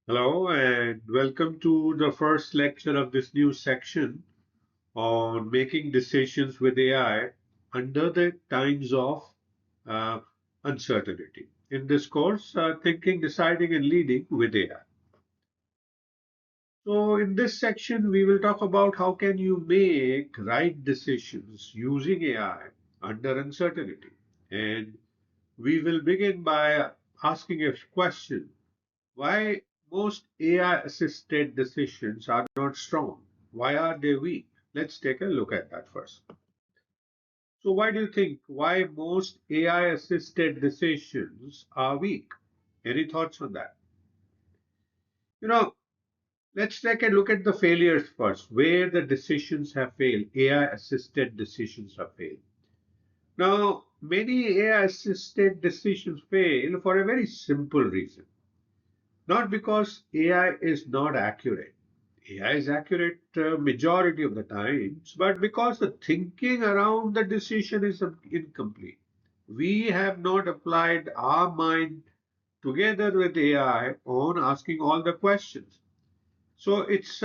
Hello and welcome to the first lecture of this new section on making decisions with AI under the times of uh, uncertainty. In this course, Thinking, Deciding, and Leading with AI. So, in this section, we will talk about how can you make right decisions using AI under uncertainty. And we will begin by asking a question. Why most AI assisted decisions are not strong? Why are they weak? Let's take a look at that first. So, why do you think why most AI assisted decisions are weak? Any thoughts on that? You know, let's take a look at the failures first, where the decisions have failed, AI assisted decisions have failed. Now, many AI assisted decisions fail for a very simple reason. Not because AI is not accurate. AI is accurate majority of the times, but because the thinking around the decision is incomplete. We have not applied our mind together with AI on asking all the questions. So it's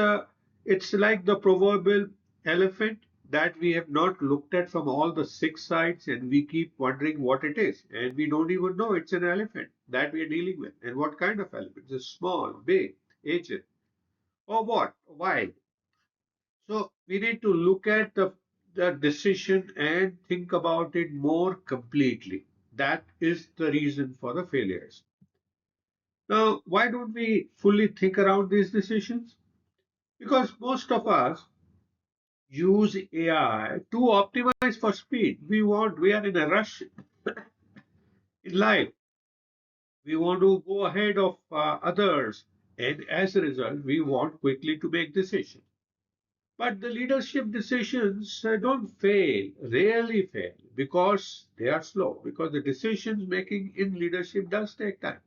like the proverbial elephant that we have not looked at from all the six sides, and we keep wondering what it is, and we don't even know it's an elephant that we are dealing with, and what kind of elephant? Is it small, big, aged, or what? Why? So we need to look at the decision and think about it more completely. That is the reason for the failures. Now, why don't we fully think around these decisions? Because most of us use AI to optimize for speed. We are in a rush in life. We want to go ahead of others. And as a result, we want quickly to make decisions. But the leadership decisions don't fail, rarely fail, because they are slow, because the decisions making in leadership does take time.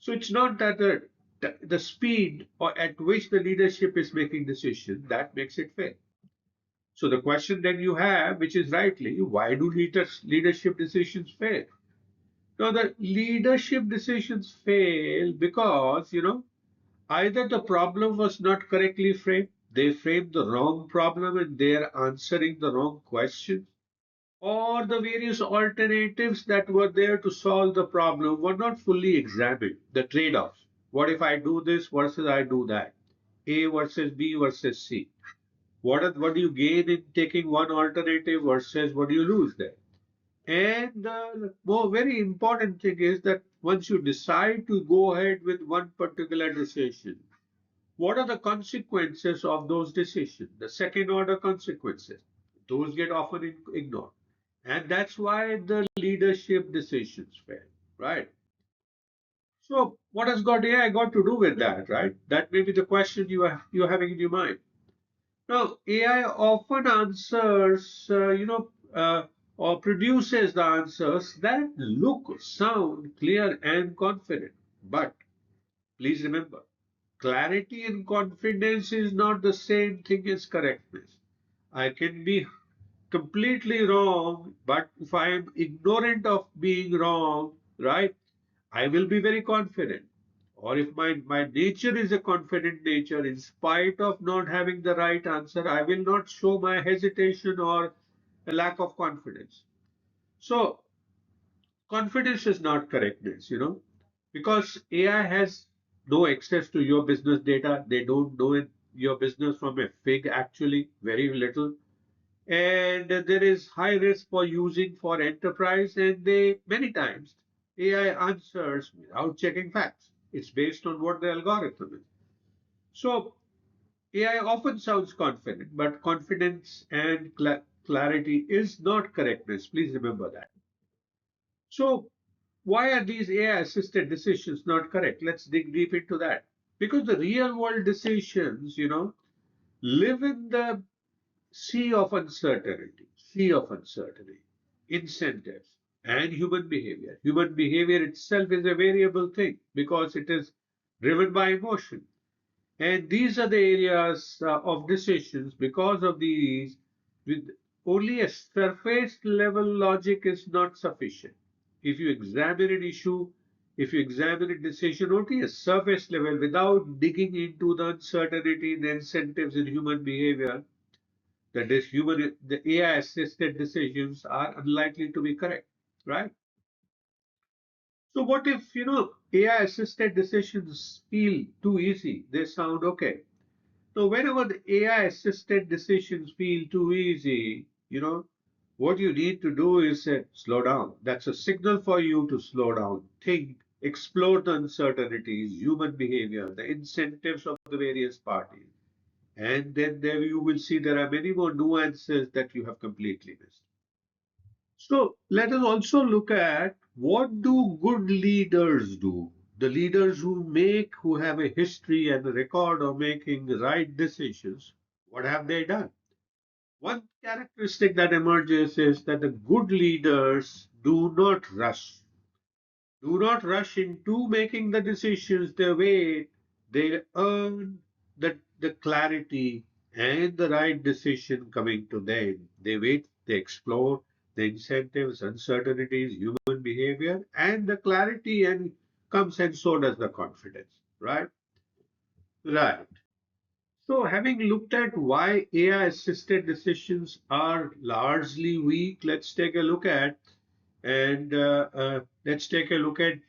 So it's not that the speed or at which the leadership is making decisions that makes it fail. So the question that you have, which is rightly, why do leadership decisions fail? Now the leadership decisions fail because either the problem was not correctly framed, they framed the wrong problem and they are answering the wrong questions, or the various alternatives that were there to solve the problem were not fully examined. The trade-offs. What if I do this versus I do that? A versus B versus C. What do you gain in taking one alternative versus what do you lose there? And the more very important thing is that once you decide to go ahead with one particular decision, what are the consequences of those decisions? The second order consequences. Those get often ignored. And that's why the leadership decisions fail, right? So what has got AI got to do with that, right? That may be the question you're having in your mind. Now, AI often answers, or produces the answers that look, sound clear and confident. But please remember, clarity and confidence is not the same thing as correctness. I can be completely wrong, but if I am ignorant of being wrong, right, I will be very confident. Or if my nature is a confident nature, in spite of not having the right answer, I will not show my hesitation or a lack of confidence. So, confidence is not correctness, because AI has no access to your business data. They don't know your business from a fig, actually, very little. And there is high risk for using for enterprise, and they many times AI answers without checking facts. It's based on what the algorithm is. So AI often sounds confident, but confidence and clarity is not correctness. Please remember that. So why are these AI assisted decisions not correct? Let's dig deep into that. Because the real world decisions, live in the sea of uncertainty, incentives, and human behavior. Human behavior itself is a variable thing because it is driven by emotion. And these are the areas of decisions. Because of these, with only a surface level logic is not sufficient. If you examine an issue if you examine a decision only at surface level without digging into the uncertainty, the incentives in human behavior, the AI assisted decisions are unlikely to be correct, right? So what if, AI assisted decisions feel too easy? They sound okay. So whenever the AI assisted decisions feel too easy, what you need to do is slow down. That's a signal for you to slow down, think, explore the uncertainties, human behavior, the incentives of the various parties. And then there you will see there are many more nuances that you have completely missed. So let us also look at what do good leaders do? The leaders who have a history and a record of making the right decisions, what have they done? One characteristic that emerges is that the good leaders do not rush. Do not rush into making the decisions. They wait. They earn the clarity and the right decision coming to them. They wait, they explore the incentives, uncertainties, human behavior, and the clarity and comes and so does the confidence. Right? Right. So, having looked at why AI assisted decisions are largely weak, let's take a look at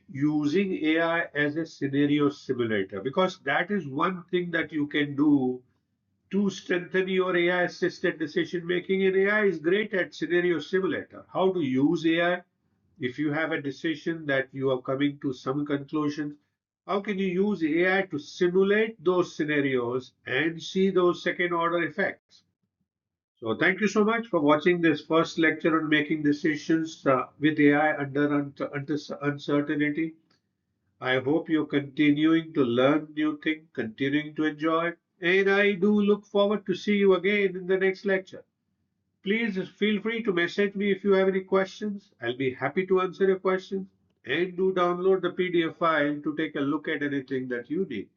using AI as a scenario simulator, because that is one thing that you can do to strengthen your AI assisted decision making. And AI is great at scenario simulator. How to use AI if you have a decision that you are coming to some conclusions, how can you use AI to simulate those scenarios and see those second order effects? So, thank you so much for watching this first lecture on making decisions with AI under uncertainty. I hope you're continuing to learn new things, continuing to enjoy, and I do look forward to see you again in the next lecture. Please feel free to message me if you have any questions. I'll be happy to answer your questions. And do download the PDF file to take a look at anything that you need.